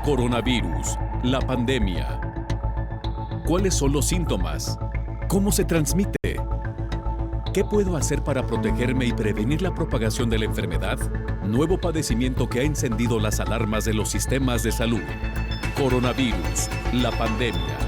Coronavirus, la pandemia. ¿Cuáles son los síntomas? ¿Cómo se transmite? ¿Qué puedo hacer para protegerme y prevenir la propagación de la enfermedad? Nuevo padecimiento que ha encendido las alarmas de los sistemas de salud. Coronavirus, la pandemia.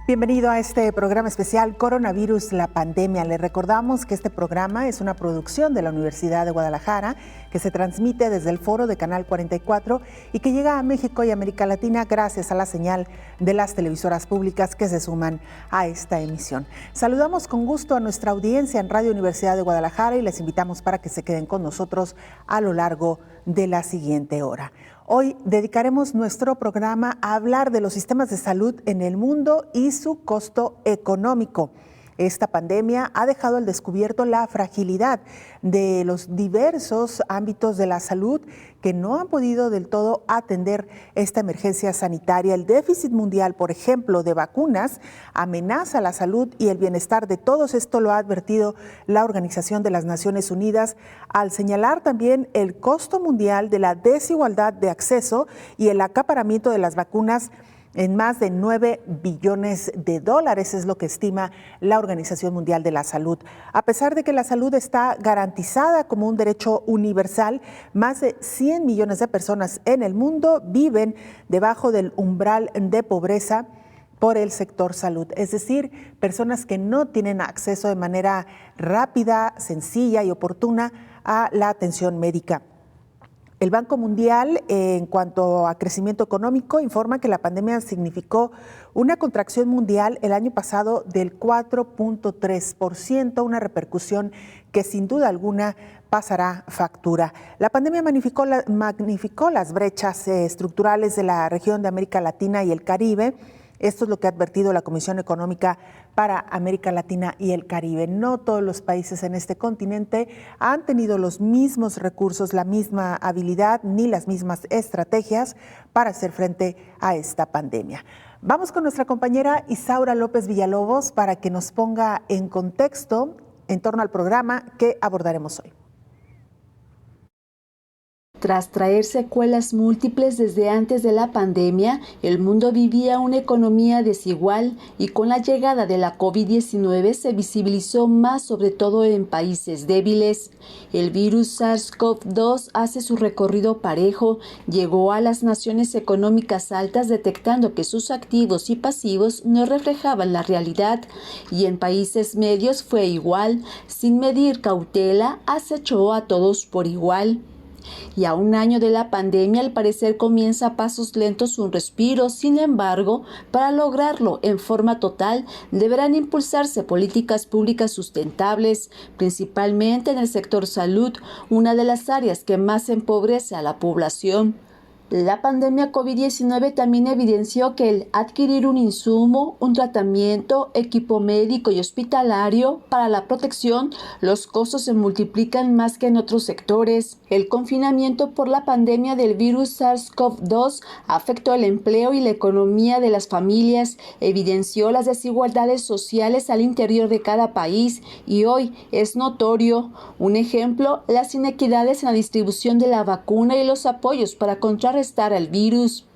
Bienvenido a este programa especial Coronavirus, la pandemia. Les recordamos que este programa es una producción de la Universidad de Guadalajara que se transmite desde el foro de Canal 44 y que llega a México y América Latina gracias a la señal de las televisoras públicas que se suman a esta emisión. Saludamos con gusto a nuestra audiencia en Radio Universidad de Guadalajara y les invitamos para que se queden con nosotros a lo largo de la siguiente hora. Hoy dedicaremos nuestro programa a hablar de los sistemas de salud en el mundo y su costo económico. Esta pandemia ha dejado al descubierto la fragilidad de los diversos ámbitos de la salud que no han podido del todo atender esta emergencia sanitaria. El déficit mundial, por ejemplo, de vacunas, amenaza la salud y el bienestar de todos. Esto lo ha advertido la Organización de las Naciones Unidas al señalar también el costo mundial de la desigualdad de acceso y el acaparamiento de las vacunas en más de 9 billones de dólares, es lo que estima la Organización Mundial de la Salud. A pesar de que la salud está garantizada como un derecho universal, más de 100 millones de personas en el mundo viven debajo del umbral de pobreza por el sector salud, es decir, personas que no tienen acceso de manera rápida, sencilla y oportuna a la atención médica. El Banco Mundial, en cuanto a crecimiento económico, informa que la pandemia significó una contracción mundial el año pasado del 4.3%, una repercusión que sin duda alguna pasará factura. La pandemia magnificó las brechas estructurales de la región de América Latina y el Caribe. Esto es lo que ha advertido la Comisión Económica para América Latina y el Caribe. No todos los países en este continente han tenido los mismos recursos, la misma habilidad ni las mismas estrategias para hacer frente a esta pandemia. Vamos con nuestra compañera Isaura López Villalobos para que nos ponga en contexto en torno al programa que abordaremos hoy. Tras traer secuelas múltiples desde antes de la pandemia, el mundo vivía una economía desigual y con la llegada de la COVID-19 se visibilizó más, sobre todo en países débiles. El virus SARS-CoV-2 hace su recorrido parejo, llegó a las naciones económicas altas detectando que sus activos y pasivos no reflejaban la realidad, y en países medios fue igual, sin medir cautela, acechó a todos por igual. Y a un año de la pandemia, al parecer comienza a pasos lentos un respiro. Sin embargo, para lograrlo en forma total, deberán impulsarse políticas públicas sustentables, principalmente en el sector salud, una de las áreas que más empobrece a la población. La pandemia COVID-19 también evidenció que el adquirir un insumo, un tratamiento, equipo médico y hospitalario para la protección, los costos se multiplican más que en otros sectores. El confinamiento por la pandemia del virus SARS-CoV-2 afectó el empleo y la economía de las familias, evidenció las desigualdades sociales al interior de cada país y hoy es notorio. Un ejemplo, las inequidades en la distribución de la vacuna y los apoyos para contrarrestar al virus.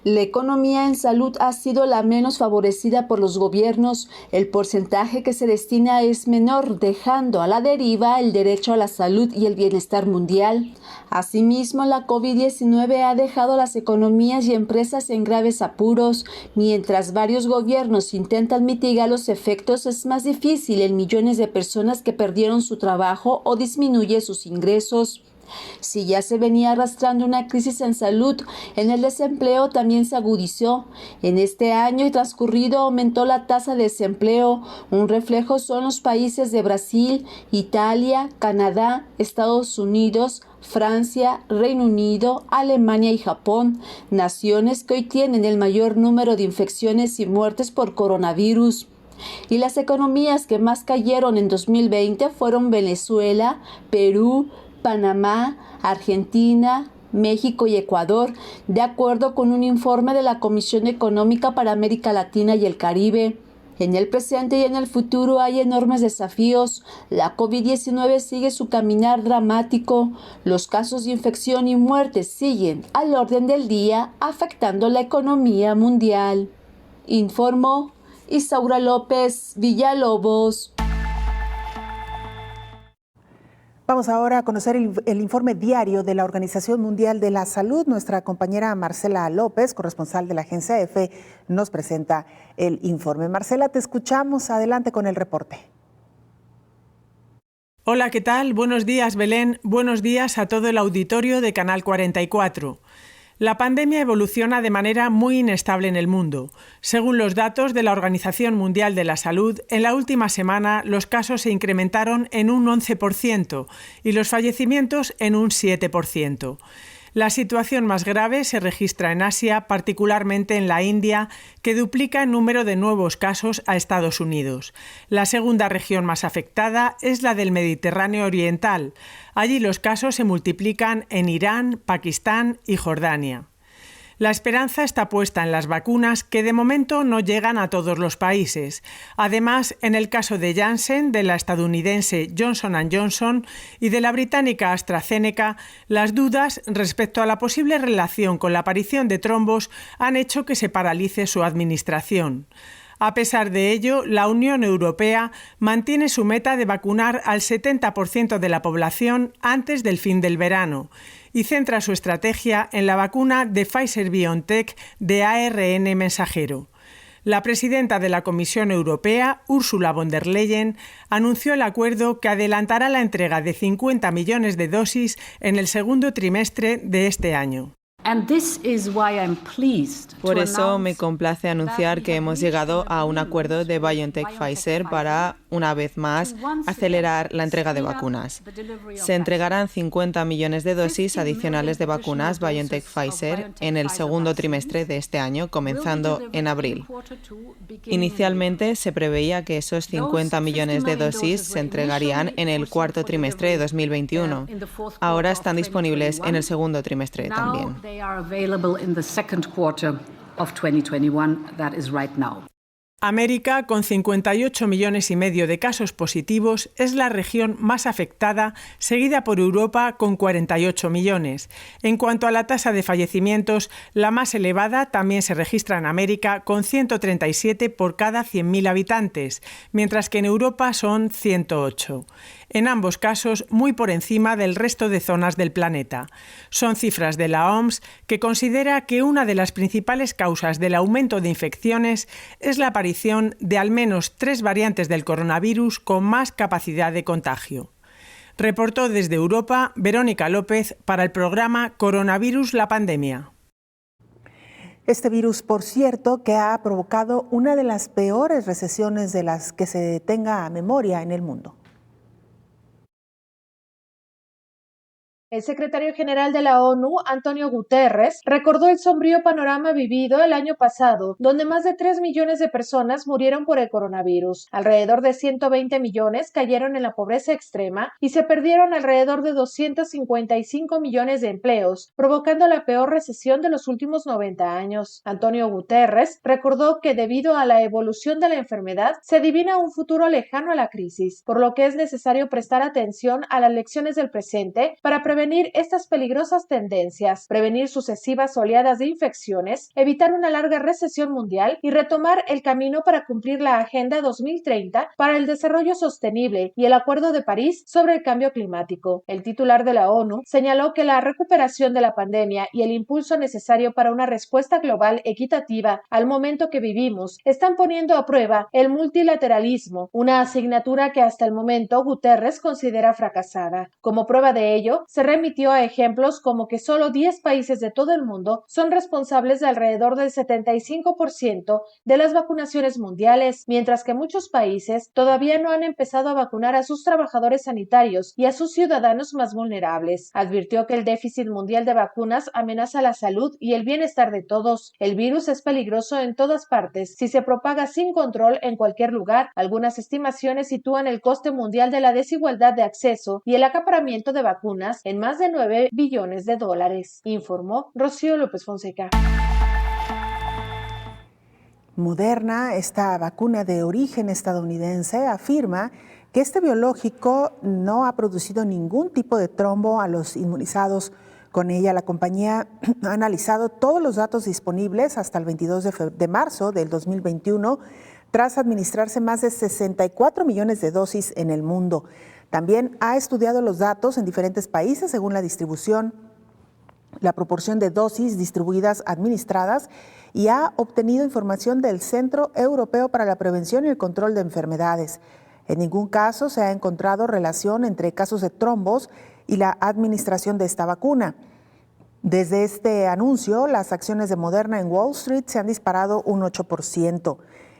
La economía en salud ha sido la menos favorecida por los gobiernos. El porcentaje que se destina es menor, dejando a la deriva el derecho a la salud y el bienestar mundial. Asimismo, la COVID-19 ha dejado a las economías y empresas en graves apuros. Mientras varios gobiernos intentan mitigar los efectos, es más difícil en millones de personas que perdieron su trabajo o disminuye sus ingresos. Si ya se venía arrastrando una crisis en salud, en el desempleo también se agudizó. En este año y transcurrido aumentó la tasa de desempleo. Un reflejo son los países de Brasil, Italia, Canadá, Estados Unidos, Francia, Reino Unido, Alemania y Japón, naciones que hoy tienen el mayor número de infecciones y muertes por coronavirus. Y las economías que más cayeron en 2020 fueron Venezuela, Perú, Panamá, Argentina, México y Ecuador, de acuerdo con un informe de la Comisión Económica para América Latina y el Caribe. En el presente y en el futuro hay enormes desafíos. La COVID-19 sigue su caminar dramático. Los casos de infección y muertes siguen al orden del día, afectando la economía mundial. Informó Isaura López Villalobos. Vamos ahora a conocer el informe diario de la Organización Mundial de la Salud. Nuestra compañera Marcela López, corresponsal de la agencia EFE, nos presenta el informe. Marcela, te escuchamos. Adelante con el reporte. Hola, ¿qué tal? Buenos días, Belén. Buenos días a todo el auditorio de Canal 44. La pandemia evoluciona de manera muy inestable en el mundo. Según los datos de la Organización Mundial de la Salud, en la última semana los casos se incrementaron en un 11% y los fallecimientos en un 7%. La situación más grave se registra en Asia, particularmente en la India, que duplica el número de nuevos casos a Estados Unidos. La segunda región más afectada es la del Mediterráneo Oriental. Allí los casos se multiplican en Irán, Pakistán y Jordania. La esperanza está puesta en las vacunas que de momento no llegan a todos los países. Además, en el caso de Janssen, de la estadounidense Johnson & Johnson y de la británica AstraZeneca, las dudas respecto a la posible relación con la aparición de trombos han hecho que se paralice su administración. A pesar de ello, la Unión Europea mantiene su meta de vacunar al 70% de la población antes del fin del verano y centra su estrategia en la vacuna de Pfizer-BioNTech de ARN mensajero. La presidenta de la Comisión Europea, Ursula von der Leyen, anunció el acuerdo que adelantará la entrega de 50 millones de dosis en el segundo trimestre de este año. Por eso me complace anunciar que hemos llegado a un acuerdo de BioNTech-Pfizer para, una vez más, acelerar la entrega de vacunas. Se entregarán 50 millones de dosis adicionales de vacunas BioNTech-Pfizer en el segundo trimestre de este año, comenzando en abril. Inicialmente se preveía que esos 50 millones de dosis se entregarían en el cuarto trimestre de 2021. Ahora están disponibles en el segundo trimestre también. They are available in the second quarter of 2021, that is right now. América, con 58 millones y medio de casos positivos, es la región más afectada, seguida por Europa con 48 millones. En cuanto a la tasa de fallecimientos, la más elevada también se registra en América, con 137 por cada 100.000 habitantes, mientras que en Europa son 108. En ambos casos muy por encima del resto de zonas del planeta. Son cifras de la OMS, que considera que una de las principales causas del aumento de infecciones es la aparición de al menos 3 variantes del coronavirus con más capacidad de contagio. Reportó desde Europa Verónica López para el programa Coronavirus la pandemia. Este virus, por cierto, que ha provocado una de las peores recesiones de las que se tenga memoria en el mundo. El secretario general de la ONU, Antonio Guterres, recordó el sombrío panorama vivido el año pasado, donde más de 3 millones de personas murieron por el coronavirus. Alrededor de 120 millones cayeron en la pobreza extrema y se perdieron alrededor de 255 millones de empleos, provocando la peor recesión de los últimos 90 años. Antonio Guterres recordó que debido a la evolución de la enfermedad, se adivina un futuro lejano a la crisis, por lo que es necesario prestar atención a las lecciones del presente para prevenir estas peligrosas tendencias, prevenir sucesivas oleadas de infecciones, evitar una larga recesión mundial y retomar el camino para cumplir la Agenda 2030 para el Desarrollo Sostenible y el Acuerdo de París sobre el Cambio Climático. El titular de la ONU señaló que la recuperación de la pandemia y el impulso necesario para una respuesta global equitativa al momento que vivimos están poniendo a prueba el multilateralismo, una asignatura que hasta el momento Guterres considera fracasada. Como prueba de ello, se remitió a ejemplos como que solo 10 países de todo el mundo son responsables de alrededor del 75% de las vacunaciones mundiales, mientras que muchos países todavía no han empezado a vacunar a sus trabajadores sanitarios y a sus ciudadanos más vulnerables. Advirtió que el déficit mundial de vacunas amenaza la salud y el bienestar de todos. El virus es peligroso en todas partes si se propaga sin control en cualquier lugar. Algunas estimaciones sitúan el coste mundial de la desigualdad de acceso y el acaparamiento de vacunas en más de 9 billones de dólares, informó Rocío López Fonseca. Moderna, esta vacuna de origen estadounidense, afirma que este biológico no ha producido ningún tipo de trombo a los inmunizados con ella. La compañía ha analizado todos los datos disponibles hasta el 22 de marzo del 2021, tras administrarse más de 64 millones de dosis en el mundo. También ha estudiado los datos en diferentes países según la distribución, la proporción de dosis distribuidas administradas, y ha obtenido información del Centro Europeo para la Prevención y el Control de Enfermedades. En ningún caso se ha encontrado relación entre casos de trombos y la administración de esta vacuna. Desde este anuncio, las acciones de Moderna en Wall Street se han disparado un 8%.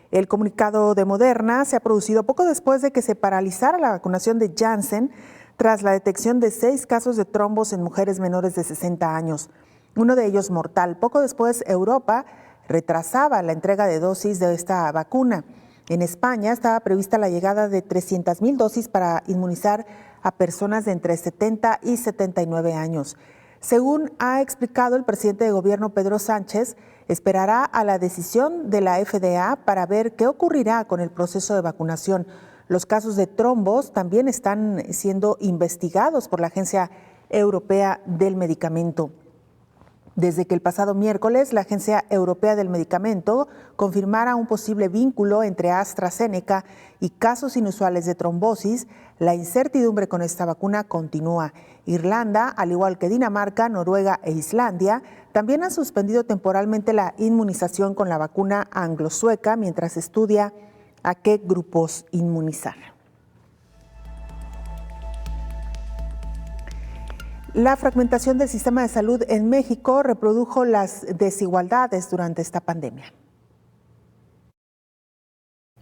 El comunicado de Moderna se ha producido poco después de que se paralizara la vacunación de Janssen tras la detección de 6 casos de trombos en mujeres menores de 60 años, uno de ellos mortal. Poco después, Europa retrasaba la entrega de dosis de esta vacuna. En España estaba prevista la llegada de 300,000 dosis para inmunizar a personas de entre 70 y 79 años. Según ha explicado el presidente de gobierno Pedro Sánchez, esperará a la decisión de la FDA para ver qué ocurrirá con el proceso de vacunación. Los casos de trombos también están siendo investigados por la Agencia Europea del Medicamento. Desde que el pasado miércoles la Agencia Europea del Medicamento confirmara un posible vínculo entre AstraZeneca y casos inusuales de trombosis, la incertidumbre con esta vacuna continúa. Irlanda, al igual que Dinamarca, Noruega e Islandia, también han suspendido temporalmente la inmunización con la vacuna anglo-sueca mientras estudia a qué grupos inmunizar. La fragmentación del sistema de salud en México reprodujo las desigualdades durante esta pandemia.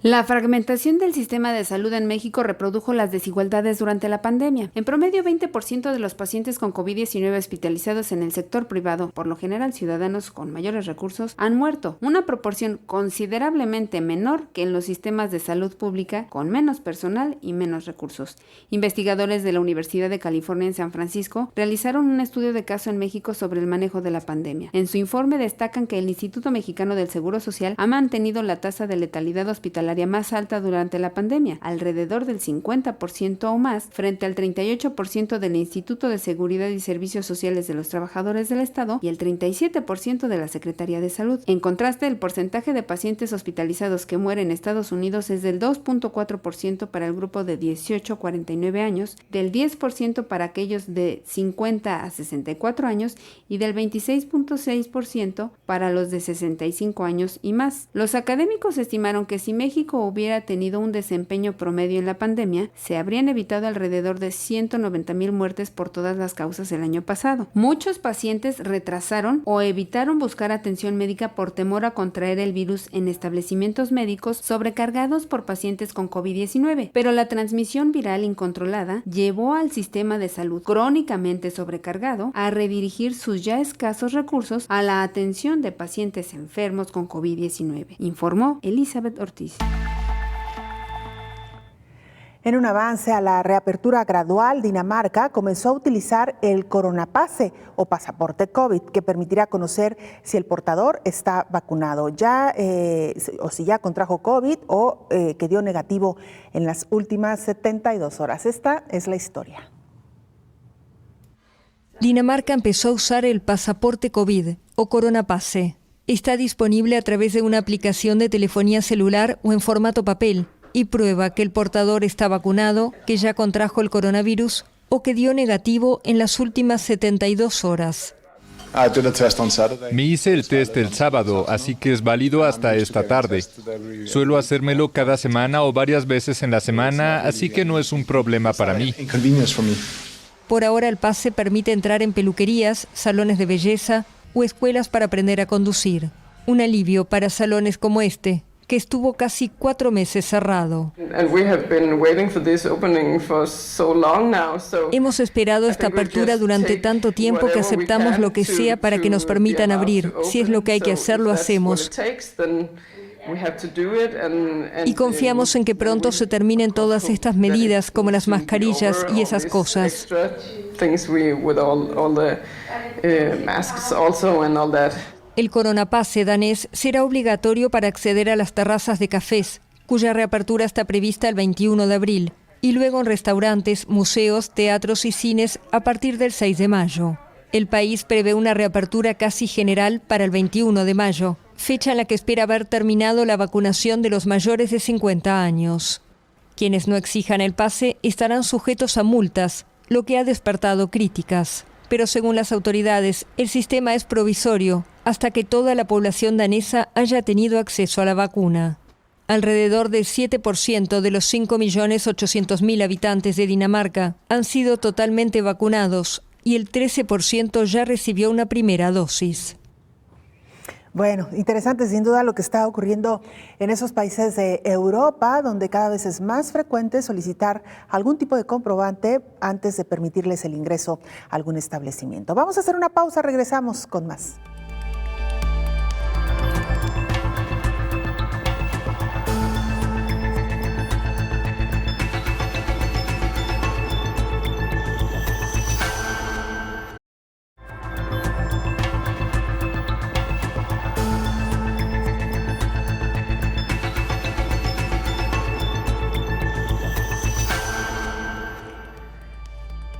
La fragmentación del sistema de salud en México reprodujo las desigualdades durante la pandemia. En promedio, 20% de los pacientes con COVID-19 hospitalizados en el sector privado, por lo general ciudadanos con mayores recursos, han muerto, una proporción considerablemente menor que en los sistemas de salud pública con menos personal y menos recursos. Investigadores de la Universidad de California en San Francisco realizaron un estudio de caso en México sobre el manejo de la pandemia. En su informe destacan que el Instituto Mexicano del Seguro Social ha mantenido la tasa de letalidad hospitalaria más alta durante la pandemia, alrededor del 50% o más, frente al 38% del Instituto de Seguridad y Servicios Sociales de los Trabajadores del Estado y el 37% de la Secretaría de Salud. En contraste, el porcentaje de pacientes hospitalizados que mueren en Estados Unidos es del 2.4% para el grupo de 18 a 49 años, del 10% para aquellos de 50 a 64 años y del 26.6% para los de 65 años y más. Los académicos estimaron que si México hubiera tenido un desempeño promedio en la pandemia, se habrían evitado alrededor de 190,000 muertes por todas las causas el año pasado. Muchos pacientes retrasaron o evitaron buscar atención médica por temor a contraer el virus en establecimientos médicos sobrecargados por pacientes con COVID-19, pero la transmisión viral incontrolada llevó al sistema de salud crónicamente sobrecargado a redirigir sus ya escasos recursos a la atención de pacientes enfermos con COVID-19, informó Elizabeth Ortiz. En un avance a la reapertura gradual, Dinamarca comenzó a utilizar el Coronapase o pasaporte COVID, que permitirá conocer si el portador está vacunado o si ya contrajo COVID o que dio negativo en las últimas 72 horas. Esta es la historia. Dinamarca empezó a usar el pasaporte COVID o Coronapase. Está disponible a través de una aplicación de telefonía celular o en formato papel y prueba que el portador está vacunado, que ya contrajo el coronavirus o que dio negativo en las últimas 72 horas. Me hice el test el sábado, así que es válido hasta esta tarde. Suelo hacérmelo cada semana o varias veces en la semana, así que no es un problema para mí. Por ahora el pase permite entrar en peluquerías, salones de belleza o escuelas para aprender a conducir. Un alivio para salones como este, que estuvo casi 4 meses cerrado. Hemos esperado esta apertura durante tanto tiempo que aceptamos lo que sea para que nos permitan abrir. Si es lo que hay que hacer, lo hacemos. Y confiamos en que pronto se terminen todas estas medidas, como las mascarillas y esas cosas. El Coronapase danés será obligatorio para acceder a las terrazas de cafés, cuya reapertura está prevista el 21 de abril, y luego en restaurantes, museos, teatros y cines a partir del 6 de mayo. El país prevé una reapertura casi general para el 21 de mayo, fecha en la que espera haber terminado la vacunación de los mayores de 50 años. Quienes no exijan el pase estarán sujetos a multas, lo que ha despertado críticas. Pero según las autoridades, el sistema es provisorio hasta que toda la población danesa haya tenido acceso a la vacuna. Alrededor del 7% de los 5.800.000 habitantes de Dinamarca han sido totalmente vacunados y el 13% ya recibió una primera dosis. Bueno, interesante sin duda lo que está ocurriendo en esos países de Europa, donde cada vez es más frecuente solicitar algún tipo de comprobante antes de permitirles el ingreso a algún establecimiento. Vamos a hacer una pausa, regresamos con más.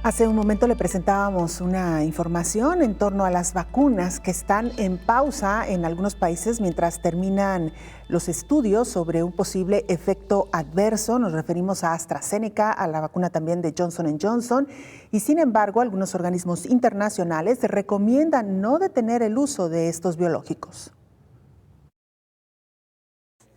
Hace un momento le presentábamos una información en torno a las vacunas que están en pausa en algunos países mientras terminan los estudios sobre un posible efecto adverso. Nos referimos a AstraZeneca, a la vacuna también de Johnson & Johnson, y sin embargo algunos organismos internacionales recomiendan no detener el uso de estos biológicos.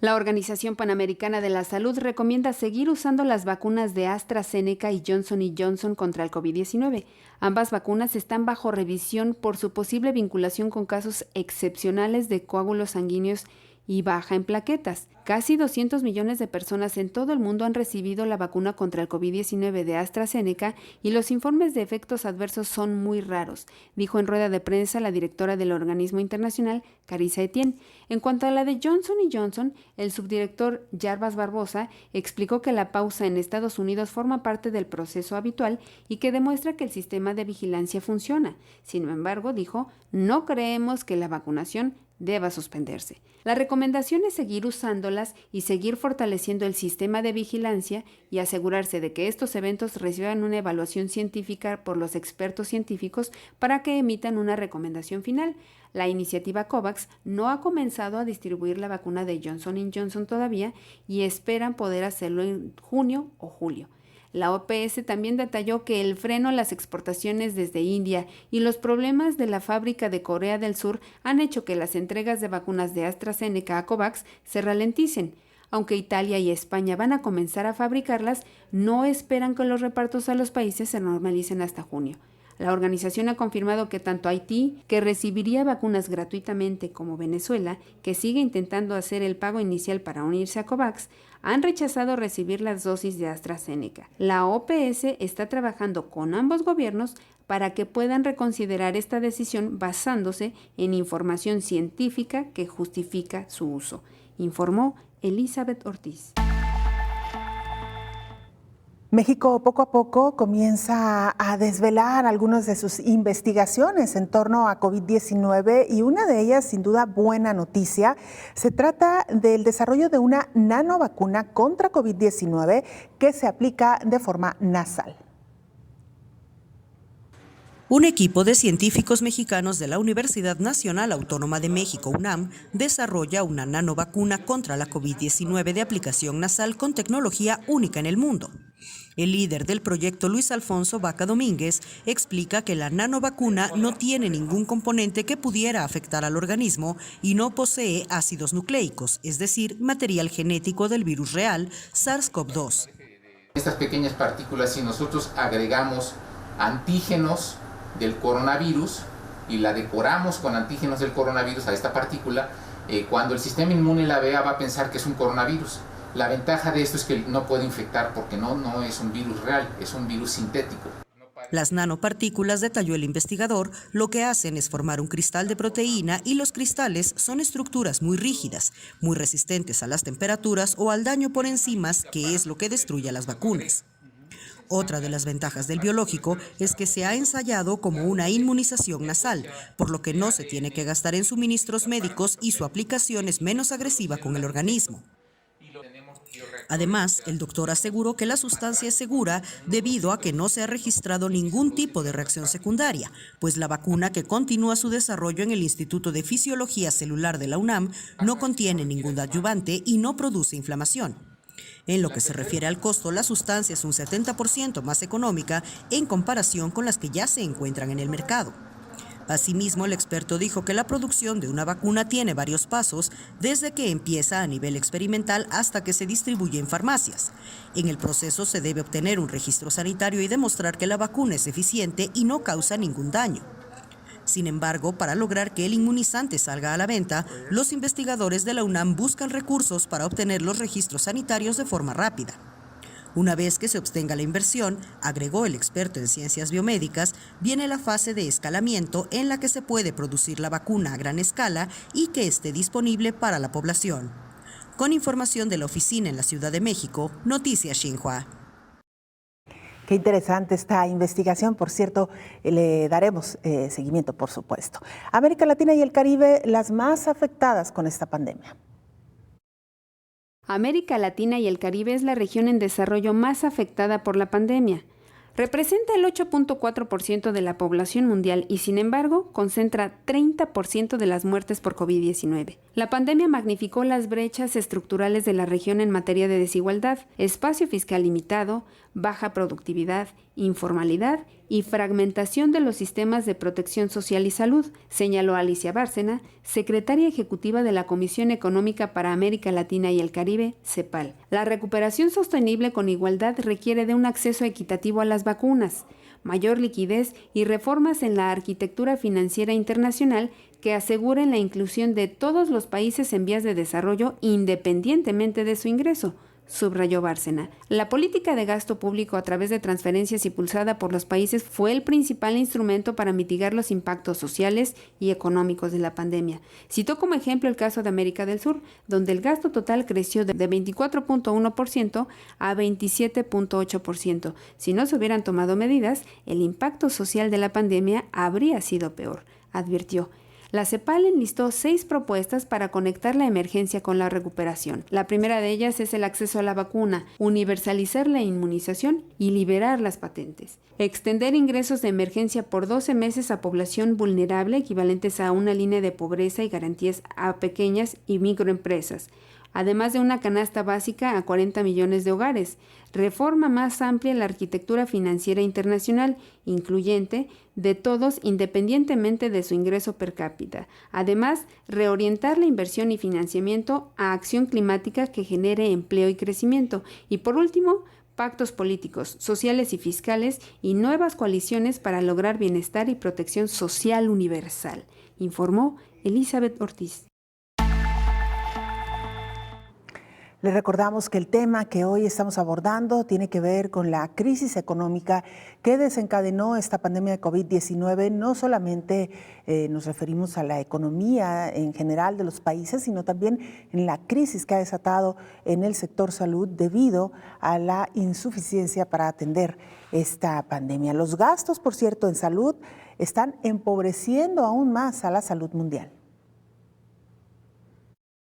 La Organización Panamericana de la Salud recomienda seguir usando las vacunas de AstraZeneca y Johnson & Johnson contra el COVID-19. Ambas vacunas están bajo revisión por su posible vinculación con casos excepcionales de coágulos sanguíneos y baja en plaquetas. Casi 200 millones de personas en todo el mundo han recibido la vacuna contra el COVID-19 de AstraZeneca y los informes de efectos adversos son muy raros, dijo en rueda de prensa la directora del organismo internacional, Carissa Etienne. En cuanto a la de Johnson & Johnson, el subdirector Jarbas Barbosa explicó que la pausa en Estados Unidos forma parte del proceso habitual y que demuestra que el sistema de vigilancia funciona. Sin embargo, dijo, no creemos que la vacunación deba suspenderse. La recomendación es seguir usándolas y seguir fortaleciendo el sistema de vigilancia y asegurarse de que estos eventos reciban una evaluación científica por los expertos científicos para que emitan una recomendación final. La iniciativa COVAX no ha comenzado a distribuir la vacuna de Johnson & Johnson todavía y esperan poder hacerlo en junio o julio. La OPS también detalló que el freno a las exportaciones desde India y los problemas de la fábrica de Corea del Sur han hecho que las entregas de vacunas de AstraZeneca a COVAX se ralenticen. Aunque Italia y España van a comenzar a fabricarlas, no esperan que los repartos a los países se normalicen hasta junio. La organización ha confirmado que tanto Haití, que recibiría vacunas gratuitamente, como Venezuela, que sigue intentando hacer el pago inicial para unirse a COVAX, han rechazado recibir las dosis de AstraZeneca. La OPS está trabajando con ambos gobiernos para que puedan reconsiderar esta decisión basándose en información científica que justifica su uso, informó Elizabeth Ortiz. México poco a poco comienza a desvelar algunas de sus investigaciones en torno a COVID-19 y una de ellas, sin duda, buena noticia. Se trata del desarrollo de una nanovacuna contra COVID-19 que se aplica de forma nasal. Un equipo de científicos mexicanos de la Universidad Nacional Autónoma de México, UNAM, desarrolla una nanovacuna contra la COVID-19 de aplicación nasal con tecnología única en el mundo. El líder del proyecto, Luis Alfonso Vaca Domínguez, explica que la nanovacuna no tiene ningún componente que pudiera afectar al organismo y no posee ácidos nucleicos, es decir, material genético del virus real, SARS-CoV-2. Estas pequeñas partículas, si nosotros agregamos antígenos del coronavirus y la decoramos con antígenos del coronavirus a esta partícula, cuando el sistema inmune la vea va a pensar que es un coronavirus. La ventaja de esto es que no puede infectar porque no es un virus real, es un virus sintético. Las nanopartículas, detalló el investigador, lo que hacen es formar un cristal de proteína y los cristales son estructuras muy rígidas, muy resistentes a las temperaturas o al daño por enzimas, que es lo que destruye las vacunas. Otra de las ventajas del biológico es que se ha ensayado como una inmunización nasal, por lo que no se tiene que gastar en suministros médicos y su aplicación es menos agresiva con el organismo. Además, el doctor aseguró que la sustancia es segura debido a que no se ha registrado ningún tipo de reacción secundaria, pues la vacuna que continúa su desarrollo en el Instituto de Fisiología Celular de la UNAM no contiene ningún adyuvante y no produce inflamación. En lo que se refiere al costo, la sustancia es un 70% más económica en comparación con las que ya se encuentran en el mercado. Asimismo, el experto dijo que la producción de una vacuna tiene varios pasos, desde que empieza a nivel experimental hasta que se distribuye en farmacias. En el proceso se debe obtener un registro sanitario y demostrar que la vacuna es eficiente y no causa ningún daño. Sin embargo, para lograr que el inmunizante salga a la venta, los investigadores de la UNAM buscan recursos para obtener los registros sanitarios de forma rápida. Una vez que se obtenga la inversión, agregó el experto en ciencias biomédicas, viene la fase de escalamiento en la que se puede producir la vacuna a gran escala y que esté disponible para la población. Con información de la oficina en la Ciudad de México, Noticias Xinhua. Qué interesante esta investigación, por cierto, le daremos seguimiento, por supuesto. América Latina y el Caribe, las más afectadas con esta pandemia. América Latina y el Caribe es la región en desarrollo más afectada por la pandemia. Representa el 8.4% de la población mundial y, sin embargo, concentra 30% de las muertes por COVID-19. La pandemia magnificó las brechas estructurales de la región en materia de desigualdad, espacio fiscal limitado, baja productividad, informalidad y fragmentación de los sistemas de protección social y salud, señaló Alicia Bárcena, secretaria ejecutiva de la Comisión Económica para América Latina y el Caribe, CEPAL. La recuperación sostenible con igualdad requiere de un acceso equitativo a las vacunas, mayor liquidez y reformas en la arquitectura financiera internacional que aseguren la inclusión de todos los países en vías de desarrollo independientemente de su ingreso, subrayó Bárcena. La política de gasto público a través de transferencias impulsada por los países fue el principal instrumento para mitigar los impactos sociales y económicos de la pandemia. Citó como ejemplo el caso de América del Sur, donde el gasto total creció de 24.1% a 27.8%. Si no se hubieran tomado medidas, el impacto social de la pandemia habría sido peor, advirtió. La CEPAL enlistó 6 propuestas para conectar la emergencia con la recuperación. La primera de ellas es el acceso a la vacuna, universalizar la inmunización y liberar las patentes. Extender ingresos de emergencia por 12 meses a población vulnerable, equivalentes a una línea de pobreza y garantías a pequeñas y microempresas. Además de una canasta básica a 40 millones de hogares. Reforma más amplia en la arquitectura financiera internacional, incluyente, de todos independientemente de su ingreso per cápita. Además, reorientar la inversión y financiamiento a acción climática que genere empleo y crecimiento. Y por último, pactos políticos, sociales y fiscales y nuevas coaliciones para lograr bienestar y protección social universal, informó Elizabeth Ortiz. Les recordamos que el tema que hoy estamos abordando tiene que ver con la crisis económica que desencadenó esta pandemia de COVID-19. No solamente nos referimos a la economía en general de los países, sino también en la crisis que ha desatado en el sector salud debido a la insuficiencia para atender esta pandemia. Los gastos, por cierto, en salud están empobreciendo aún más a la salud mundial.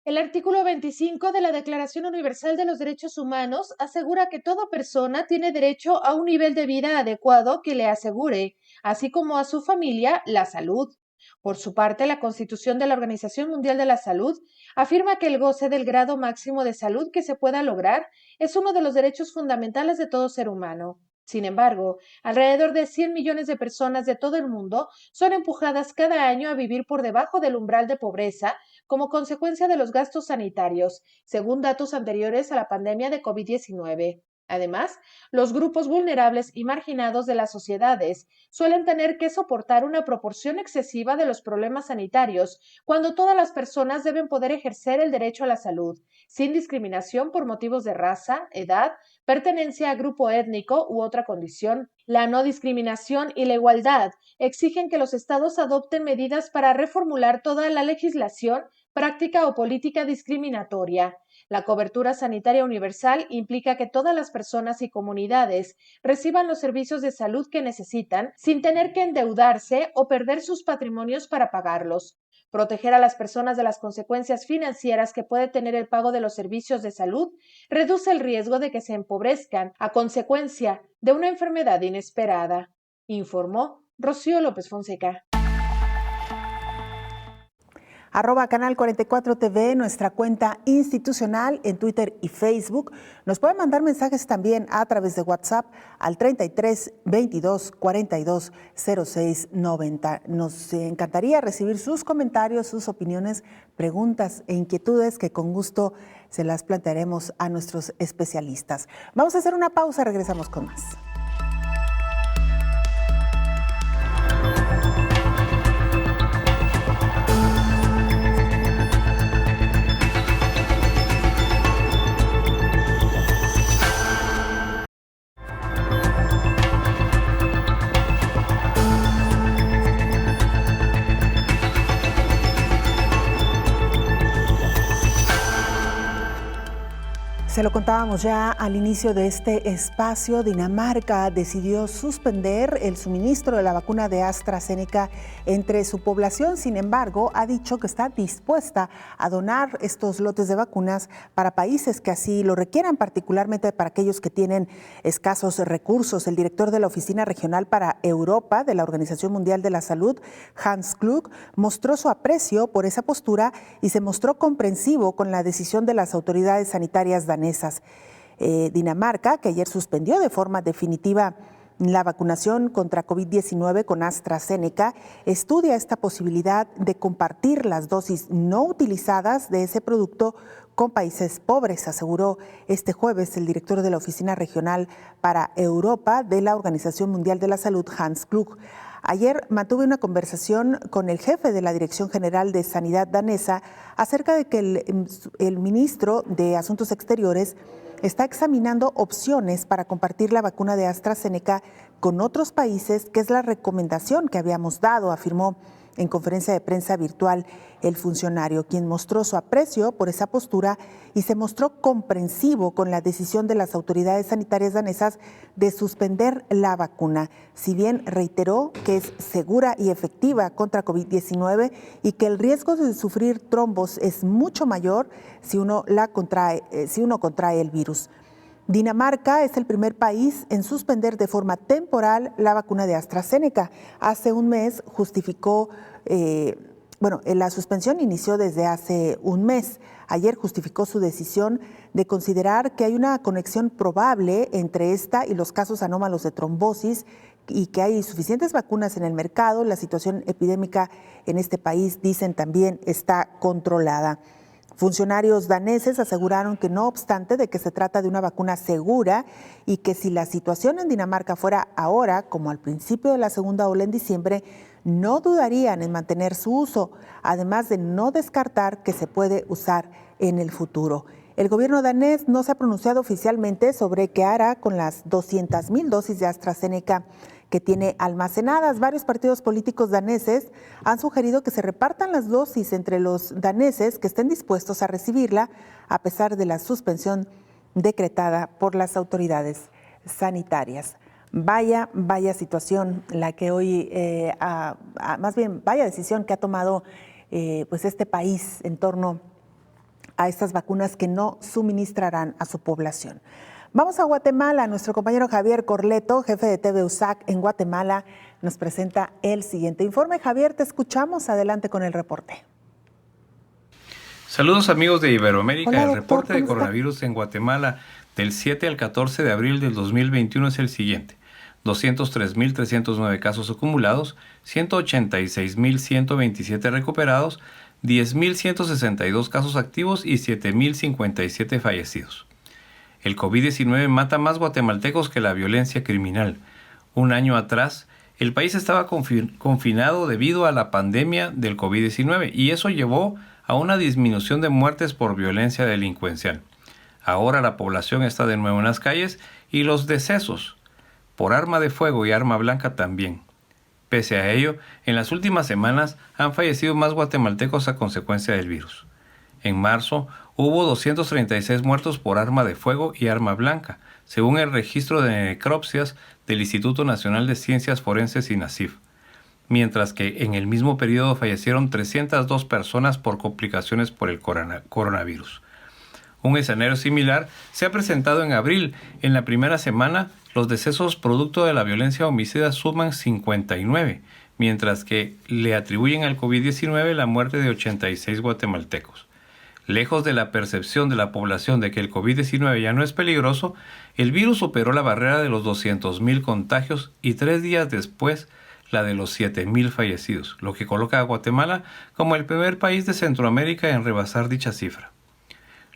El artículo 25 de la Declaración Universal de los Derechos Humanos asegura que toda persona tiene derecho a un nivel de vida adecuado que le asegure, así como a su familia, la salud. Por su parte, la Constitución de la Organización Mundial de la Salud afirma que el goce del grado máximo de salud que se pueda lograr es uno de los derechos fundamentales de todo ser humano. Sin embargo, alrededor de 100 millones de personas de todo el mundo son empujadas cada año a vivir por debajo del umbral de pobreza como consecuencia de los gastos sanitarios, según datos anteriores a la pandemia de COVID-19. Además, los grupos vulnerables y marginados de las sociedades suelen tener que soportar una proporción excesiva de los problemas sanitarios cuando todas las personas deben poder ejercer el derecho a la salud, sin discriminación por motivos de raza, edad, pertenencia a grupo étnico u otra condición. La no discriminación y la igualdad exigen que los estados adopten medidas para reformular toda la legislación, práctica o política discriminatoria. La cobertura sanitaria universal implica que todas las personas y comunidades reciban los servicios de salud que necesitan sin tener que endeudarse o perder sus patrimonios para pagarlos. Proteger a las personas de las consecuencias financieras que puede tener el pago de los servicios de salud reduce el riesgo de que se empobrezcan a consecuencia de una enfermedad inesperada, informó Rocío López Fonseca. @Canal 44 TV, nuestra cuenta institucional en Twitter y Facebook. Nos pueden mandar mensajes también a través de WhatsApp al 33 22 42 06 90. Nos encantaría recibir sus comentarios, sus opiniones, preguntas e inquietudes que con gusto se las plantearemos a nuestros especialistas. Vamos a hacer una pausa, regresamos con más. Se lo contábamos ya al inicio de este espacio. Dinamarca decidió suspender el suministro de la vacuna de AstraZeneca entre su población. Sin embargo, ha dicho que está dispuesta a donar estos lotes de vacunas para países que así lo requieran, particularmente para aquellos que tienen escasos recursos. El director de la Oficina Regional para Europa de la Organización Mundial de la Salud, Hans Kluge, mostró su aprecio por esa postura y se mostró comprensivo con la decisión de las autoridades sanitarias danesas. Dinamarca, que ayer suspendió de forma definitiva la vacunación contra COVID-19 con AstraZeneca, estudia esta posibilidad de compartir las dosis no utilizadas de ese producto con países pobres, aseguró este jueves el director de la Oficina Regional para Europa de la Organización Mundial de la Salud, Hans Kluge. Ayer mantuve una conversación con el jefe de la Dirección General de Sanidad danesa acerca de que el ministro de Asuntos Exteriores está examinando opciones para compartir la vacuna de AstraZeneca con otros países, que es la recomendación que habíamos dado, afirmó en conferencia de prensa virtual el funcionario, quien mostró su aprecio por esa postura y se mostró comprensivo con la decisión de las autoridades sanitarias danesas de suspender la vacuna, si bien reiteró que es segura y efectiva contra COVID-19 y que el riesgo de sufrir trombos es mucho mayor si uno contrae el virus. Dinamarca es el primer país en suspender de forma temporal la vacuna de AstraZeneca. Hace un mes justificó, la suspensión inició desde hace un mes. Ayer justificó su decisión de considerar que hay una conexión probable entre esta y los casos anómalos de trombosis y que hay suficientes vacunas en el mercado. La situación epidémica en este país, dicen también, está controlada. Funcionarios daneses aseguraron que no obstante de que se trata de una vacuna segura y que si la situación en Dinamarca fuera ahora, como al principio de la segunda ola en diciembre, no dudarían en mantener su uso, además de no descartar que se puede usar en el futuro. El gobierno danés no se ha pronunciado oficialmente sobre qué hará con las 200,000 dosis de AstraZeneca que tiene almacenadas. Varios partidos políticos daneses han sugerido que se repartan las dosis entre los daneses que estén dispuestos a recibirla, a pesar de la suspensión decretada por las autoridades sanitarias. Vaya situación la que hoy, vaya decisión que ha tomado este país en torno a estas vacunas que no suministrarán a su población. Vamos a Guatemala. Nuestro compañero Javier Corleto, jefe de TV USAC en Guatemala, nos presenta el siguiente informe. Javier, te escuchamos. Adelante con el reporte. Saludos amigos de Iberoamérica. Hola, el doctor, reporte de coronavirus en Guatemala del 7 al 14 de abril del 2021 es el siguiente. 203.309 casos acumulados, 186.127 recuperados, 10.162 casos activos y 7.057 fallecidos. El COVID-19 mata más guatemaltecos que la violencia criminal. Un año atrás, el país estaba confinado debido a la pandemia del COVID-19 y eso llevó a una disminución de muertes por violencia delincuencial. Ahora la población está de nuevo en las calles y los decesos por arma de fuego y arma blanca también. Pese a ello, en las últimas semanas han fallecido más guatemaltecos a consecuencia del virus. En marzo hubo 236 muertos por arma de fuego y arma blanca, según el registro de necropsias del Instituto Nacional de Ciencias Forenses INACIF, mientras que en el mismo periodo fallecieron 302 personas por complicaciones por el coronavirus. Un escenario similar se ha presentado en abril. En la primera semana, los decesos producto de la violencia homicida suman 59, mientras que le atribuyen al COVID-19 la muerte de 86 guatemaltecos. Lejos de la percepción de la población de que el COVID-19 ya no es peligroso, el virus superó la barrera de los 200,000 contagios y 3 días después la de los 7,000 fallecidos, lo que coloca a Guatemala como el primer país de Centroamérica en rebasar dicha cifra.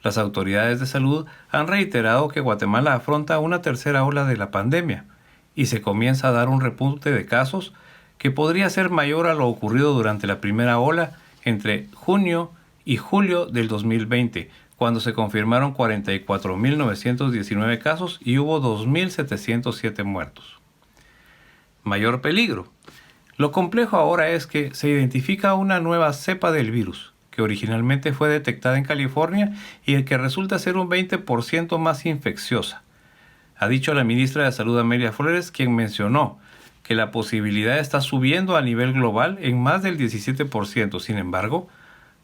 Las autoridades de salud han reiterado que Guatemala afronta una tercera ola de la pandemia y se comienza a dar un repunte de casos que podría ser mayor a lo ocurrido durante la primera ola entre junio y julio del 2020, cuando se confirmaron 44,919 casos y hubo 2,707 muertos. Mayor peligro. Lo complejo ahora es que se identifica una nueva cepa del virus, que originalmente fue detectada en California y el que resulta ser un 20% más infecciosa. Ha dicho la ministra de Salud Amelia Flores, quien mencionó que la posibilidad está subiendo a nivel global en más del 17%. Sin embargo,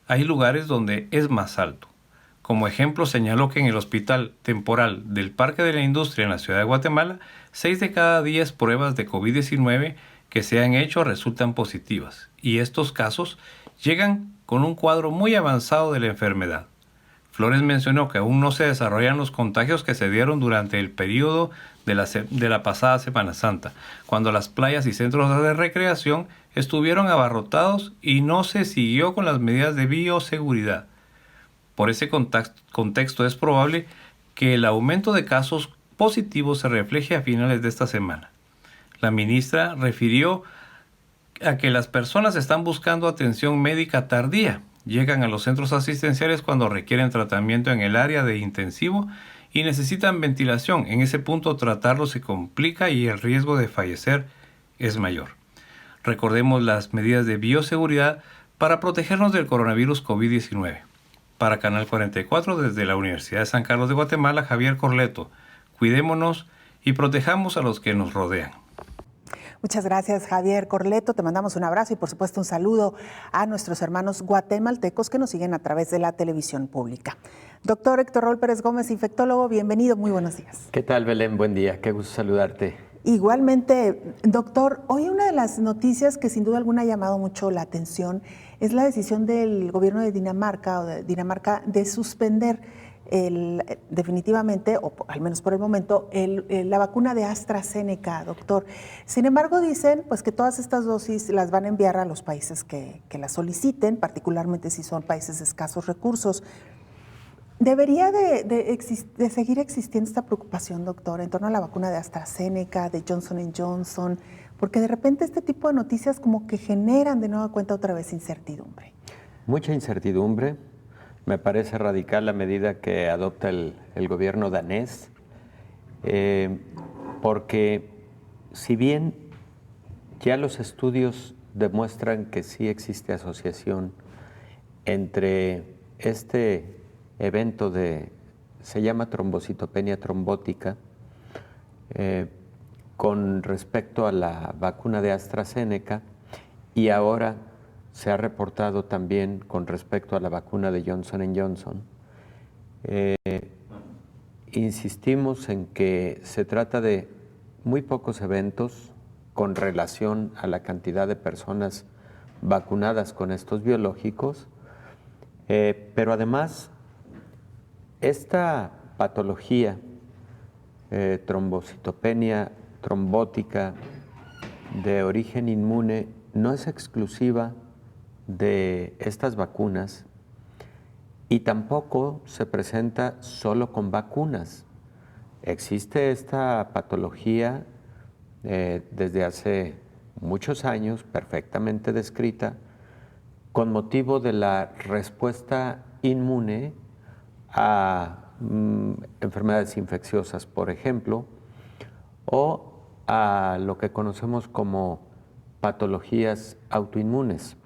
hay lugares donde es más alto. Como ejemplo, señaló que en el Hospital Temporal del Parque de la Industria en la ciudad de Guatemala, 6 de cada 10 pruebas de COVID-19 que se han hecho resultan positivas, y estos casos llegan con un cuadro muy avanzado de la enfermedad. Flores mencionó que aún no se desarrollan los contagios que se dieron durante el periodo de la pasada Semana Santa, cuando las playas y centros de recreación estuvieron abarrotados y no se siguió con las medidas de bioseguridad. Por ese contexto es probable que el aumento de casos positivos se refleje a finales de esta semana. La ministra refirió a que las personas están buscando atención médica tardía, llegan a los centros asistenciales cuando requieren tratamiento en el área de intensivo y necesitan ventilación. En ese punto tratarlo se complica y el riesgo de fallecer es mayor. Recordemos las medidas de bioseguridad para protegernos del coronavirus COVID-19. Para Canal 44, desde la Universidad de San Carlos de Guatemala, Javier Corleto. Cuidémonos y protejamos a los que nos rodean. Muchas gracias, Javier Corleto. Te mandamos un abrazo y, por supuesto, un saludo a nuestros hermanos guatemaltecos que nos siguen a través de la televisión pública. Doctor Héctor Raúl Pérez Gómez, infectólogo, bienvenido. Muy buenos días. ¿Qué tal, Belén? Buen día. Qué gusto saludarte. Igualmente, doctor, hoy una de las noticias que sin duda alguna ha llamado mucho la atención es la decisión del gobierno de Dinamarca de suspender definitivamente, o al menos por el momento, la vacuna de AstraZeneca, doctor. Sin embargo, dicen pues que todas estas dosis las van a enviar a los países que las soliciten, particularmente si son países de escasos recursos. ¿Debería de seguir existiendo esta preocupación, doctor, en torno a la vacuna de AstraZeneca, de Johnson & Johnson? Porque de repente este tipo de noticias como que generan de nueva cuenta otra vez incertidumbre. Mucha incertidumbre. Me parece radical la medida que adopta el gobierno danés, porque si bien ya los estudios demuestran que sí existe asociación entre este evento se llama trombocitopenia trombótica, con respecto a la vacuna de AstraZeneca, y ahora se ha reportado también con respecto a la vacuna de Johnson & Johnson. Insistimos en que se trata de muy pocos eventos con relación a la cantidad de personas vacunadas con estos biológicos, pero además esta patología, trombocitopenia trombótica de origen inmune, no es exclusiva de estas vacunas y tampoco se presenta solo con vacunas. Existe esta patología desde hace muchos años, perfectamente descrita, con motivo de la respuesta inmune a enfermedades infecciosas, por ejemplo, o a lo que conocemos como patologías autoinmunes.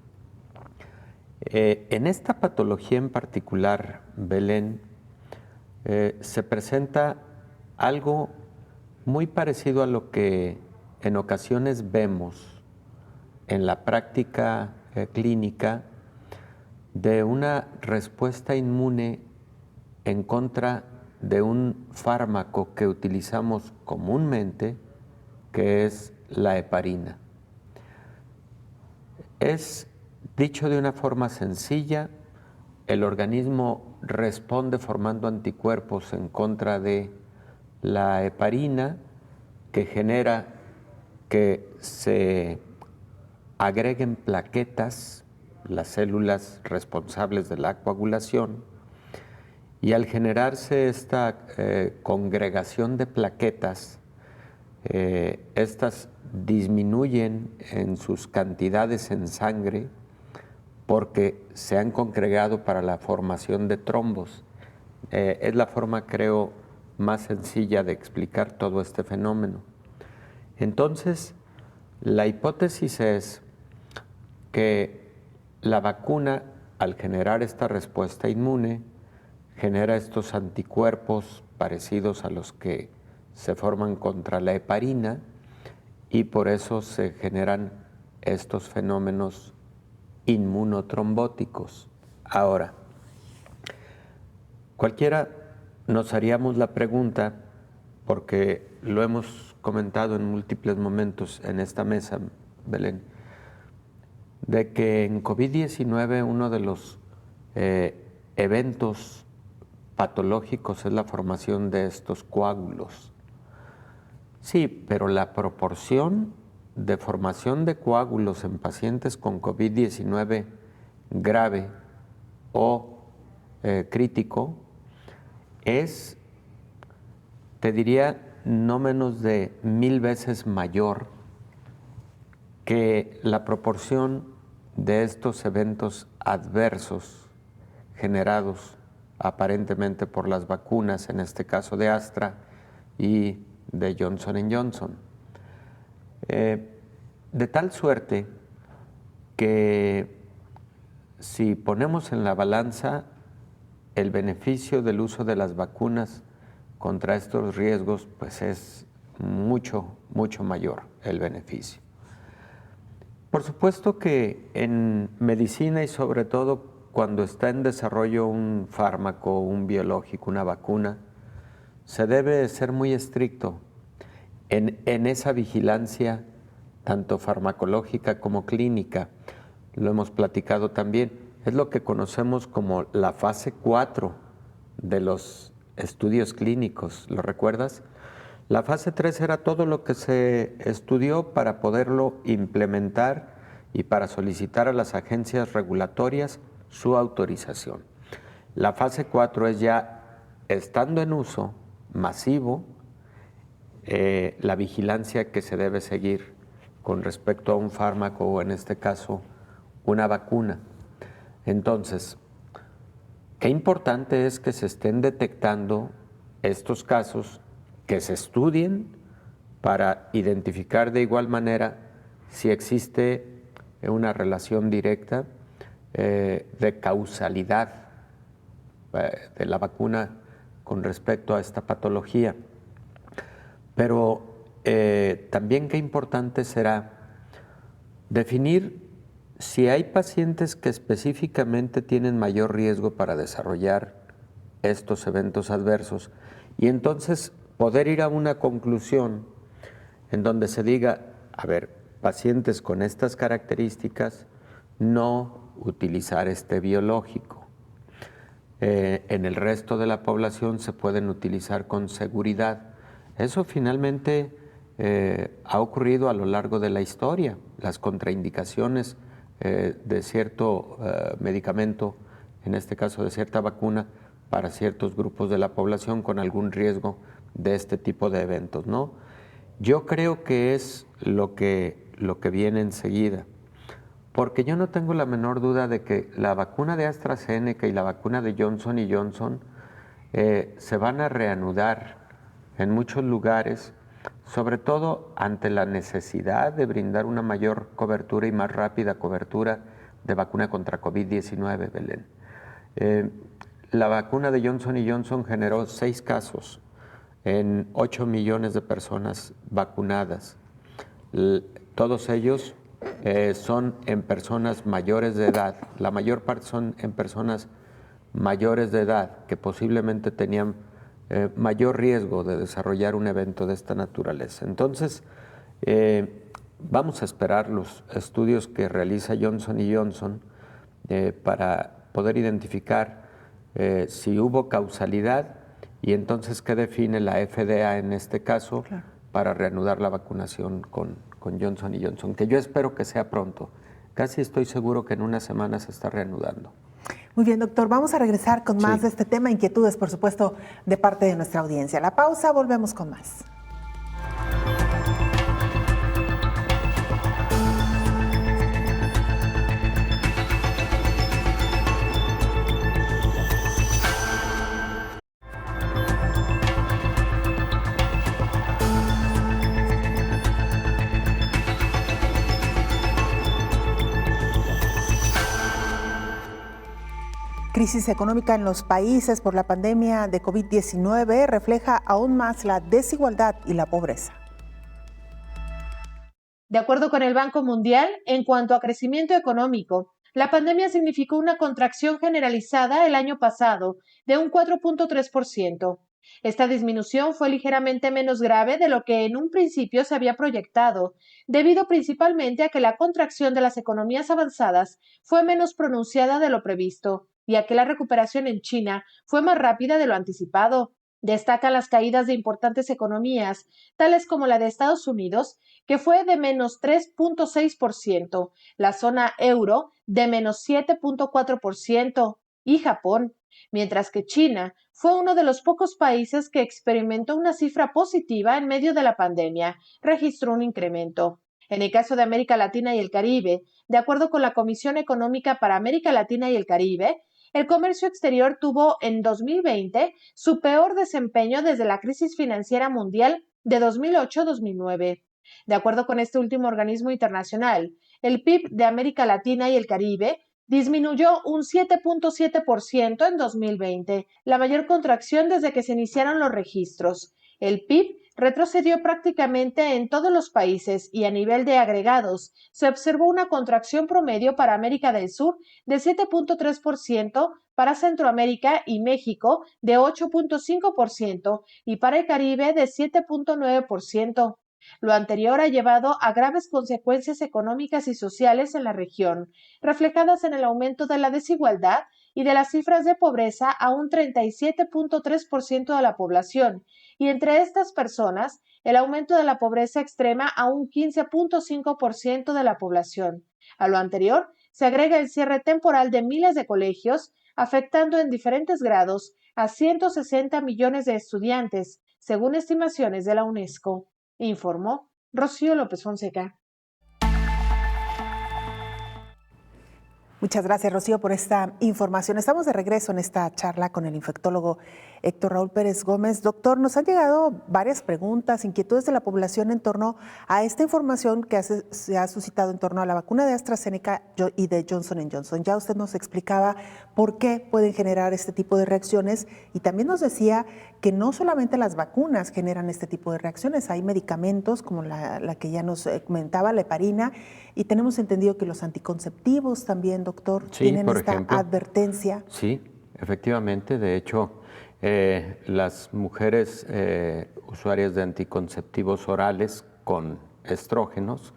En esta patología en particular, Belén, se presenta algo muy parecido a lo que en ocasiones vemos en la práctica clínica de una respuesta inmune en contra de un fármaco que utilizamos comúnmente, que es la heparina. Es dicho de una forma sencilla, el organismo responde formando anticuerpos en contra de la heparina, que genera que se agreguen plaquetas, las células responsables de la coagulación, y al generarse esta congregación de plaquetas, estas disminuyen en sus cantidades en sangre porque se han congregado para la formación de trombos. Es la forma, creo, más sencilla de explicar todo este fenómeno. Entonces, la hipótesis es que la vacuna, al generar esta respuesta inmune, genera estos anticuerpos parecidos a los que se forman contra la heparina y por eso se generan estos fenómenos inmunotrombóticos. Ahora, cualquiera nos haríamos la pregunta, porque lo hemos comentado en múltiples momentos en esta mesa, Belén, de que en COVID-19 uno de los eventos patológicos es la formación de estos coágulos. Sí, pero la proporción de formación de coágulos en pacientes con COVID-19 grave o crítico es, te diría, no menos de 1000 veces mayor que la proporción de estos eventos adversos generados aparentemente por las vacunas, en este caso de Astra y de Johnson & Johnson. De tal suerte que si ponemos en la balanza el beneficio del uso de las vacunas contra estos riesgos, pues es mucho, mucho mayor el beneficio. Por supuesto que en medicina y sobre todo cuando está en desarrollo un fármaco, un biológico, una vacuna, se debe ser muy estricto en esa vigilancia, tanto farmacológica como clínica. Lo hemos platicado también. Es lo que conocemos como la fase 4 de los estudios clínicos. ¿Lo recuerdas? La fase 3 era todo lo que se estudió para poderlo implementar y para solicitar a las agencias regulatorias su autorización. La fase 4 es ya, estando en uso masivo, la vigilancia que se debe seguir con respecto a un fármaco o en este caso una vacuna. Entonces, qué importante es que se estén detectando estos casos, que se estudien para identificar de igual manera si existe una relación directa de causalidad de la vacuna con respecto a esta patología. Pero también qué importante será definir si hay pacientes que específicamente tienen mayor riesgo para desarrollar estos eventos adversos y entonces poder ir a una conclusión en donde se diga, a ver, pacientes con estas características, no utilizar este biológico. En el resto de la población se pueden utilizar con seguridad. Eso finalmente ha ocurrido a lo largo de la historia. Las contraindicaciones de cierto medicamento, en este caso de cierta vacuna, para ciertos grupos de la población con algún riesgo de este tipo de eventos, ¿no? Yo creo que es lo que viene enseguida, porque yo no tengo la menor duda de que la vacuna de AstraZeneca y la vacuna de Johnson & Johnson se van a reanudar en muchos lugares, sobre todo ante la necesidad de brindar una mayor cobertura y más rápida cobertura de vacuna contra COVID-19, Belén. La vacuna de Johnson & Johnson generó 6 casos en 8 millones de personas vacunadas. Todos ellos son en personas mayores de edad. La mayor parte son en personas mayores de edad que posiblemente tenían mayor riesgo de desarrollar un evento de esta naturaleza. Entonces, vamos a esperar los estudios que realiza Johnson & Johnson para poder identificar si hubo causalidad y entonces qué define la FDA en este caso para reanudar la vacunación con Johnson & Johnson, que yo espero que sea pronto. Casi estoy seguro que en una semana se está reanudando. Muy bien, doctor. Vamos a regresar con más de este tema, inquietudes, por supuesto, de parte de nuestra audiencia. La pausa, volvemos con más. Crisis económica en los países por la pandemia de COVID-19 refleja aún más la desigualdad y la pobreza. De acuerdo con el Banco Mundial, en cuanto a crecimiento económico, la pandemia significó una contracción generalizada el año pasado de un 4.3%. Esta disminución fue ligeramente menos grave de lo que en un principio se había proyectado, debido principalmente a que la contracción de las economías avanzadas fue menos pronunciada de lo previsto, y a que la recuperación en China fue más rápida de lo anticipado. Destacan las caídas de importantes economías, tales como la de Estados Unidos, que fue de menos 3.6%, la zona euro de menos 7.4% y Japón, mientras que China fue uno de los pocos países que experimentó una cifra positiva en medio de la pandemia, registró un incremento. En el caso de América Latina y el Caribe, de acuerdo con la Comisión Económica para América Latina y el Caribe, el comercio exterior tuvo en 2020 su peor desempeño desde la crisis financiera mundial de 2008-2009. De acuerdo con este último organismo internacional, el PIB de América Latina y el Caribe disminuyó un 7.7% en 2020, la mayor contracción desde que se iniciaron los registros. El PIB retrocedió prácticamente en todos los países y a nivel de agregados se observó una contracción promedio para América del Sur de 7.3%, para Centroamérica y México de 8.5% y para el Caribe de 7.9%. Lo anterior ha llevado a graves consecuencias económicas y sociales en la región, reflejadas en el aumento de la desigualdad y de las cifras de pobreza a un 37.3% de la población, y entre estas personas, el aumento de la pobreza extrema a un 15.5% de la población. A lo anterior, se agrega el cierre temporal de miles de colegios, afectando en diferentes grados a 160 millones de estudiantes, según estimaciones de la UNESCO, informó Rocío López Fonseca. Muchas gracias, Rocío, por esta información. Estamos de regreso en esta charla con el infectólogo Héctor Raúl Pérez Gómez. Doctor, nos han llegado varias preguntas, inquietudes de la población en torno a esta información que se ha suscitado en torno a la vacuna de AstraZeneca y de Johnson & Johnson. Ya usted nos explicaba por qué pueden generar este tipo de reacciones y también nos decía que no solamente las vacunas generan este tipo de reacciones, hay medicamentos como la que ya nos comentaba, la heparina, y tenemos entendido que los anticonceptivos también, doctor, tienen esta advertencia. Sí, efectivamente. De hecho, las mujeres usuarias de anticonceptivos orales con estrógenos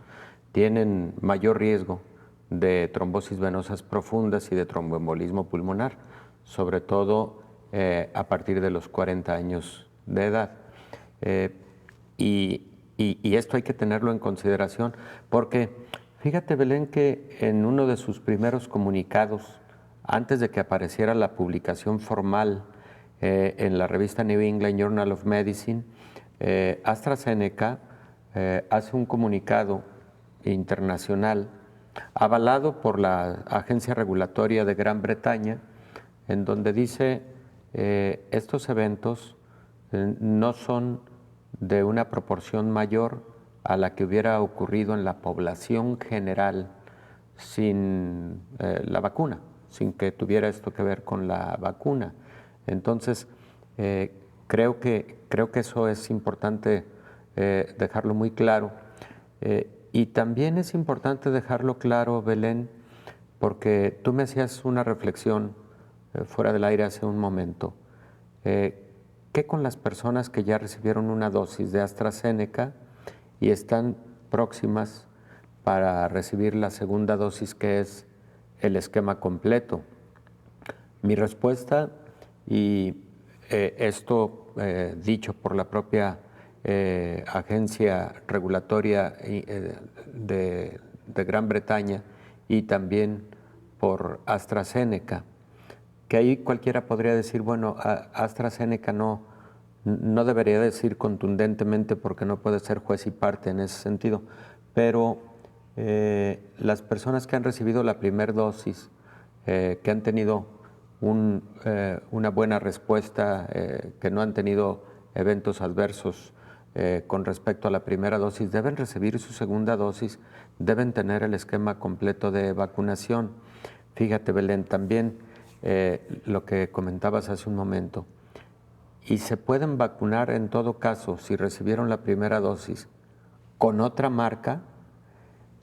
tienen mayor riesgo de trombosis venosas profundas y de tromboembolismo pulmonar, sobre todo a partir de los 40 años de edad. Y esto hay que tenerlo en consideración porque fíjate, Belén, que en uno de sus primeros comunicados, antes de que apareciera la publicación formal en la revista New England Journal of Medicine, AstraZeneca hace un comunicado internacional avalado por la Agencia Regulatoria de Gran Bretaña, en donde dice estos eventos no son de una proporción mayor a la que hubiera ocurrido en la población general sin la vacuna, sin que tuviera esto que ver con la vacuna. Entonces, creo que eso es importante dejarlo muy claro. Y también es importante dejarlo claro, Belén, porque tú me hacías una reflexión fuera del aire hace un momento. ¿Qué con las personas que ya recibieron una dosis de AstraZeneca y están próximas para recibir la segunda dosis, que es el esquema completo? Mi respuesta, y esto dicho por la propia agencia regulatoria de Gran Bretaña y también por AstraZeneca, que ahí cualquiera podría decir, bueno, AstraZeneca no debería decir contundentemente porque no puede ser juez y parte en ese sentido, pero las personas que han recibido la primera dosis, que han tenido una buena respuesta, que no han tenido eventos adversos con respecto a la primera dosis, deben recibir su segunda dosis, deben tener el esquema completo de vacunación. Fíjate, Belén, también lo que comentabas hace un momento, y se pueden vacunar en todo caso, si recibieron la primera dosis, con otra marca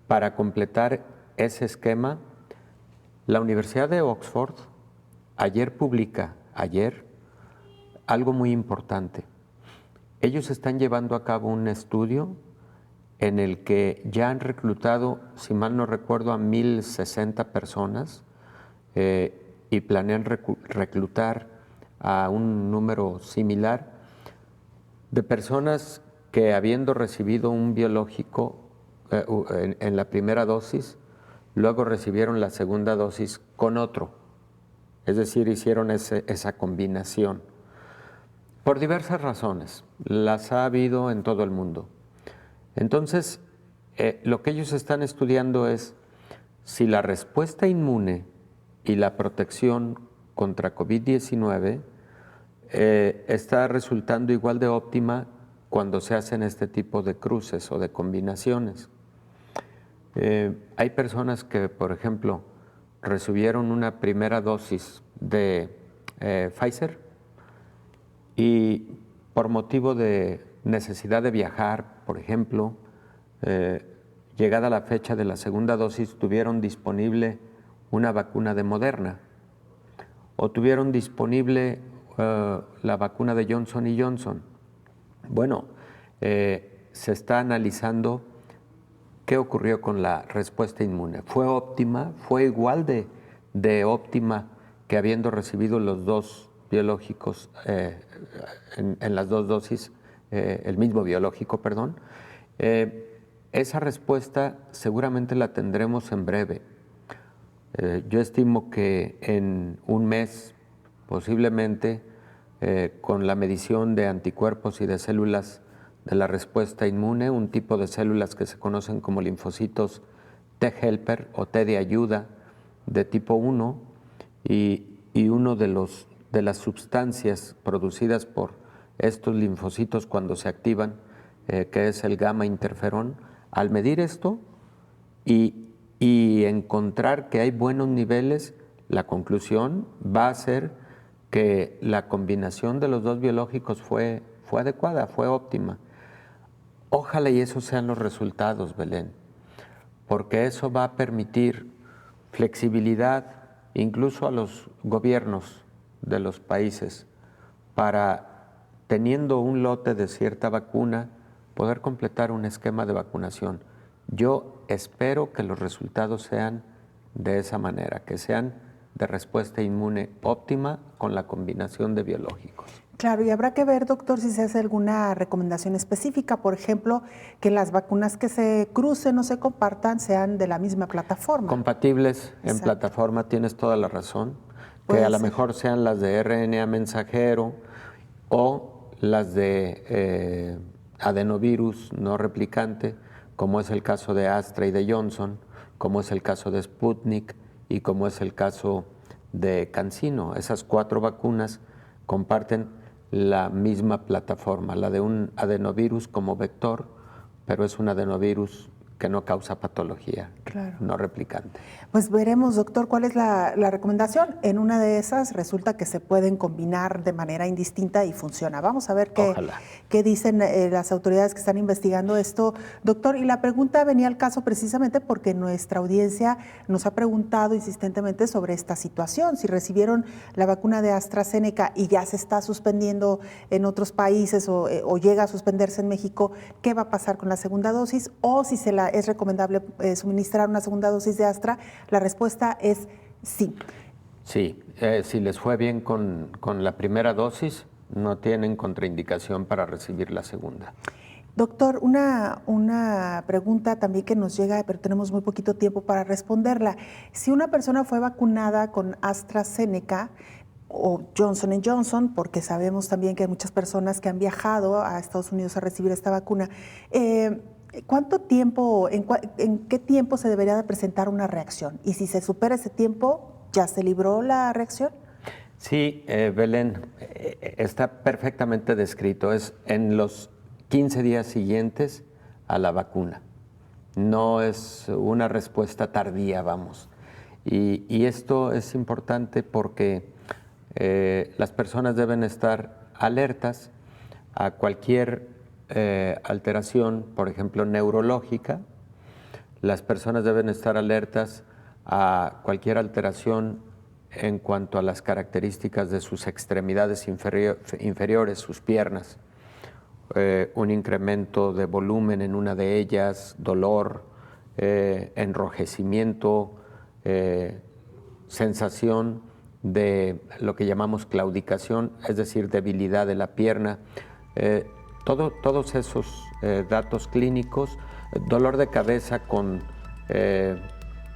para completar ese esquema. La Universidad de Oxford publica ayer algo muy importante. Ellos están llevando a cabo un estudio en el que ya han reclutado, si mal no recuerdo, a 1,060 personas y planean reclutar a un número similar de personas que, habiendo recibido un biológico en la primera dosis, luego recibieron la segunda dosis con otro. Es decir, hicieron esa combinación. Por diversas razones, las ha habido en todo el mundo. Entonces, lo que ellos están estudiando es si la respuesta inmune y la protección contra COVID-19 está resultando igual de óptima cuando se hacen este tipo de cruces o de combinaciones. Hay personas que, por ejemplo, recibieron una primera dosis de Pfizer y por motivo de necesidad de viajar, por ejemplo, llegada la fecha de la segunda dosis, tuvieron disponible una vacuna de Moderna o tuvieron disponible la vacuna de Johnson & Johnson. Bueno, se está analizando qué ocurrió con la respuesta inmune. ¿Fue óptima? ¿Fue igual de óptima que habiendo recibido los dos biológicos en las dos dosis, el mismo biológico, perdón? Esa respuesta seguramente la tendremos en breve. Yo estimo que en un mes, posiblemente, con la medición de anticuerpos y de células de la respuesta inmune, un tipo de células que se conocen como linfocitos T helper o T de ayuda de tipo 1, y uno de las sustancias producidas por estos linfocitos cuando se activan, que es el gamma interferón. Al medir esto y encontrar que hay buenos niveles, la conclusión va a ser que la combinación de los dos biológicos fue adecuada, fue óptima. Ojalá y esos sean los resultados, Belén, porque eso va a permitir flexibilidad incluso a los gobiernos de los países para, teniendo un lote de cierta vacuna, poder completar un esquema de vacunación. Yo espero que los resultados sean de esa manera, que sean de respuesta inmune óptima con la combinación de biológicos. Claro, y habrá que ver, doctor, si se hace alguna recomendación específica, por ejemplo, que las vacunas que se crucen o se compartan sean de la misma plataforma. Compatibles en Exacto. Plataforma, tienes toda la razón, que a lo mejor sean las de RNA mensajero o las de adenovirus no replicante, como es el caso de Astra y de Johnson, como es el caso de Sputnik y como es el caso de CanSino. Esas 4 vacunas comparten la misma plataforma, la de un adenovirus como vector, pero es un adenovirus no causa patología no replicante. Pues veremos, doctor, cuál es la recomendación. En una de esas resulta que se pueden combinar de manera indistinta y funciona. Vamos a ver qué dicen las autoridades que están investigando esto, doctor. Y la pregunta venía al caso precisamente porque nuestra audiencia nos ha preguntado insistentemente sobre esta situación, si recibieron la vacuna de AstraZeneca y ya se está suspendiendo en otros países o llega a suspenderse en México, ¿qué va a pasar con la segunda dosis? O si es recomendable suministrar una segunda dosis de Astra. La respuesta es sí. Sí, si les fue bien con la primera dosis, no tienen contraindicación para recibir la segunda. Doctor, una pregunta también que nos llega, pero tenemos muy poquito tiempo para responderla. Si una persona fue vacunada con AstraZeneca o Johnson & Johnson, porque sabemos también que hay muchas personas que han viajado a Estados Unidos a recibir esta vacuna, ¿cuánto tiempo, en qué tiempo se debería de presentar una reacción? Y si se supera ese tiempo, ¿ya se libró la reacción? Sí, Belén, está perfectamente descrito. Es en los 15 días siguientes a la vacuna. No es una respuesta tardía, vamos. Y esto es importante porque las personas deben estar alertas a cualquier alteración, por ejemplo, neurológica. Las personas deben estar alertas a cualquier alteración en cuanto a las características de sus extremidades inferiores, sus piernas. Un incremento de volumen en una de ellas, dolor, enrojecimiento, sensación de lo que llamamos claudicación, es decir, debilidad de la pierna. Todos esos datos clínicos, dolor de cabeza con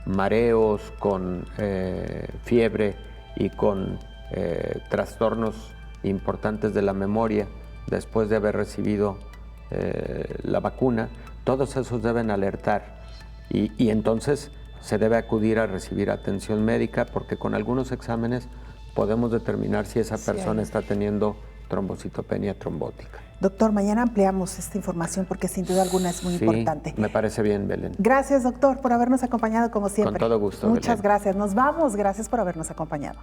mareos, con fiebre y con trastornos importantes de la memoria después de haber recibido la vacuna, todos esos deben alertar y entonces se debe acudir a recibir atención médica porque con algunos exámenes podemos determinar si esa persona está teniendo trombocitopenia trombótica. Doctor, mañana ampliamos esta información porque sin duda alguna es muy importante. Me parece bien, Belén. Gracias, doctor, por habernos acompañado como siempre. Con todo gusto, Muchas Belén. Gracias. Nos vamos. Gracias por habernos acompañado.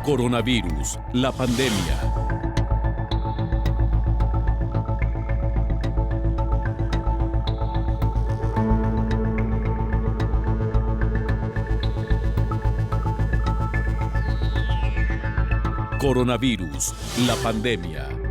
Coronavirus, la pandemia. Coronavirus, la pandemia.